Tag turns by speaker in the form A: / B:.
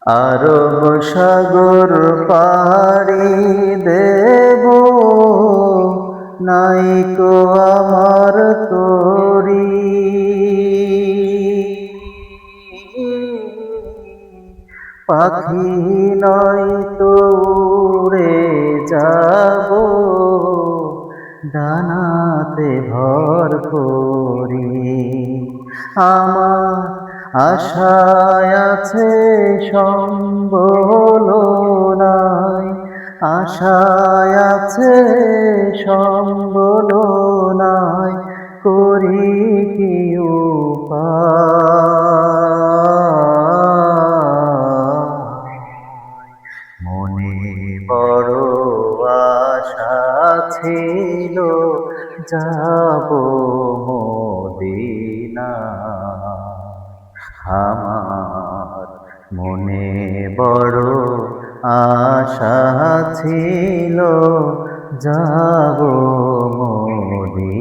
A: আরব সাগর পাড়ি দেব, নাইকো আমার তরি। পাখি নয়তো উড়ে যাব, ডানাতে ভর করি। আমার আশায় আছে সম্বল নাই, আশায় আছে সম্বল নাই, করি কি উপায়। মনে বড় আশা ছিল, যাব মদিনায়। আমার মনে বড় আশা ছিল, যাব মদিনায়।